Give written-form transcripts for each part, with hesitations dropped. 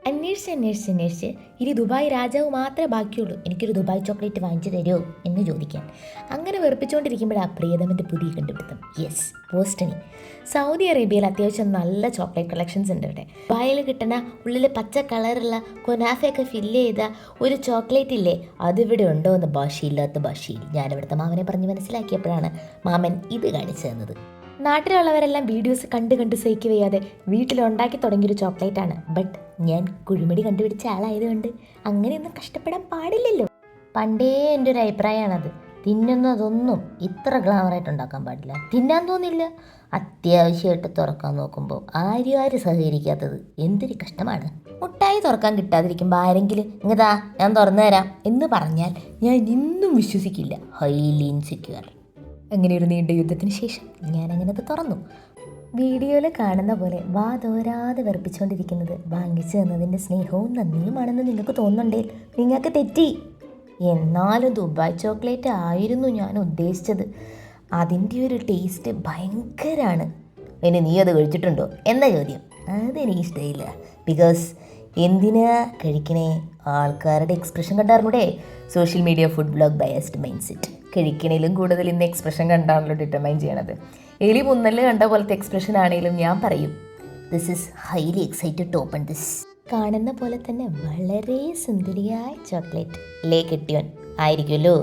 അന്വേഷിച്ച് ഇനി ദുബായ് രാജാവ് മാത്രമേ ബാക്കിയുള്ളൂ, എനിക്കൊരു ദുബായ് ചോക്ലേറ്റ് വാങ്ങിച്ചു തരുമോ എന്ന് ചോദിക്കാൻ. അങ്ങനെ വെറുപ്പിച്ചുകൊണ്ടിരിക്കുമ്പോഴാണ് പ്രിയതമൻ്റെ പുതിയ കണ്ടുപിടുത്തം. യെസ്, ബോസ്റ്റണി. സൗദി അറേബ്യയിൽ അത്യാവശ്യം നല്ല ചോക്ലേറ്റ് കളക്ഷൻസ് ഉണ്ട് ഇവിടെ. ദുബായിൽ കിട്ടുന്ന ഉള്ളിൽ പച്ച കളറുള്ള കൊനാഫയൊക്കെ ഫില്ല് ചെയ്ത ഒരു ചോക്ലേറ്റ് ഇല്ലേ, അതിവിടെ ഉണ്ടോ എന്ന് ഭാഷയില്ലാത്ത ഭാഷയിൽ ഞാനിവിടുത്തെ മാമനെ പറഞ്ഞ് മനസ്സിലാക്കിയപ്പോഴാണ് മാമൻ ഇത് കാണിച്ചു തന്നത്. നാട്ടിലുള്ളവരെല്ലാം വീഡിയോസ് കണ്ട് സഹിക്ക് വയ്യാതെ വീട്ടിലുണ്ടാക്കി തുടങ്ങിയൊരു ചോക്ലേറ്റാണ്. ബട്ട് ഞാൻ കുഴിമടി കണ്ടുപിടിച്ച ആളായതുകൊണ്ട് അങ്ങനെയൊന്നും കഷ്ടപ്പെടാൻ പാടില്ലല്ലോ. പണ്ടേ എൻ്റെ ഒരു അഭിപ്രായമാണത്. തിന്നുന്നതൊന്നും ഇത്ര ഗ്ലാമറായിട്ട് ഉണ്ടാക്കാൻ പാടില്ല. തിന്നാൻ തോന്നില്ല, അത്യാവശ്യമായിട്ട് തുറക്കാൻ നോക്കുമ്പോൾ ആരും സഹകരിക്കാത്തത് എന്തൊരു കഷ്ടമാണ്. മുട്ടായി തുറക്കാൻ കിട്ടാതിരിക്കുമ്പോൾ ആരെങ്കിലും ഇങ്ങതാ ഞാൻ തുറന്നു തരാം എന്ന് പറഞ്ഞാൽ ഞാൻ ഇന്നും വിശ്വസിക്കില്ല. Highly insecure. അങ്ങനെ ഒരു നീണ്ട യുദ്ധത്തിന് ശേഷം ഞാനങ്ങനത് തുറന്നു. വീഡിയോയിൽ കാണുന്ന പോലെ വാതോരാതെ വെറുപ്പിച്ചുകൊണ്ടിരിക്കുന്നത് വാങ്ങിച്ചു തന്നതിൻ്റെ സ്നേഹവും നന്ദിയുമാണെന്ന് നിങ്ങൾക്ക് തോന്നുന്നുണ്ടേ, നിങ്ങൾക്ക് തെറ്റി. എന്നാലും ദുബായ് ചോക്ലേറ്റ് ആയിരുന്നു ഞാൻ ഉദ്ദേശിച്ചത്. അതിൻ്റെ ഒരു ടേസ്റ്റ് ഭയങ്കരമാണ്. ഇനി നീ അത് കഴിച്ചിട്ടുണ്ടോ എന്ന ചോദ്യം അതെനിക്ക് ഇഷ്ടമില്ല. ബിക്കോസ് എന്തിനാ കഴിക്കണേ? ആൾക്കാരുടെ എക്സ്പ്രഷൻ കണ്ടായിരുന്നൂടെ. Social media food blog biased mindset. കഴിക്കണേലും കൂടുതൽ ഇന്ന് എക്സ്പ്രഷൻ കണ്ടാണല്ലോ ഡിറ്റർമൈൻ ചെയ്യണത്. എലി മുന്നല് കണ്ട പോലത്തെ എക്സ്പ്രഷൻ ആണെങ്കിലും ഞാൻ പറയും this is highly excited to open this. കാണുന്ന പോലെ തന്നെ വളരെ സുന്ദരിയായ ചോക്ലേറ്റ് ലേ കെട്ടിയോൻ ആയിരിക്കുമല്ലോ.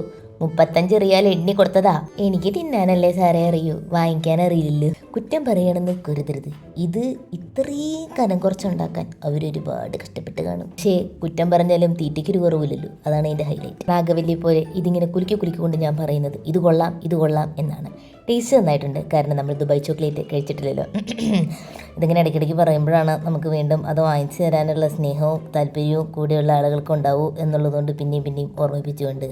35 റിയാൽ എണ്ണി കൊടുത്തതാ. എനിക്ക് തിന്നാനല്ലേ സാറേ അറിയൂ, വാങ്ങിക്കാൻ അറിയില്ലല്ലോ. കുറ്റം പറയണമെന്ന് കരുതരുത്. ഇത് ഇത്രയും കനം കുറച്ചുണ്ടാക്കാൻ അവരൊരുപാട് കഷ്ടപ്പെട്ട് കാണും. പക്ഷേ കുറ്റം പറഞ്ഞാലും തീറ്റയ്ക്കൊരു കുറവില്ലല്ലോ. അതാണ് എൻ്റെ ഹൈലൈറ്റ്. നാഗവല്ലി പോലെ ഇതിങ്ങനെ കുലുക്കിക്കൊണ്ട് ഞാൻ പറയുന്നത് ഇത് കൊള്ളാം എന്നാണ്. ടേസ്റ്റ് നന്നായിട്ടുണ്ട്. കാരണം നമ്മൾ ദുബായ് ചോക്ലേറ്റ് കഴിച്ചിട്ടില്ലല്ലോ. ഇതിങ്ങനെ ഇടയ്ക്കിടയ്ക്ക് പറയുമ്പോഴാണ് നമുക്ക് വീണ്ടും അത് വാങ്ങിച്ചു തരാനുള്ള സ്നേഹവും താല്പര്യവും കൂടെയുള്ള ആളുകൾക്ക് ഉണ്ടാവൂ എന്നുള്ളതുകൊണ്ട് പിന്നെയും ഓർമ്മിപ്പിച്ചുകൊണ്ട്.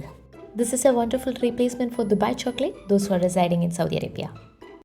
This is a wonderful replacement for Dubai chocolate, those who are residing in Saudi Arabia.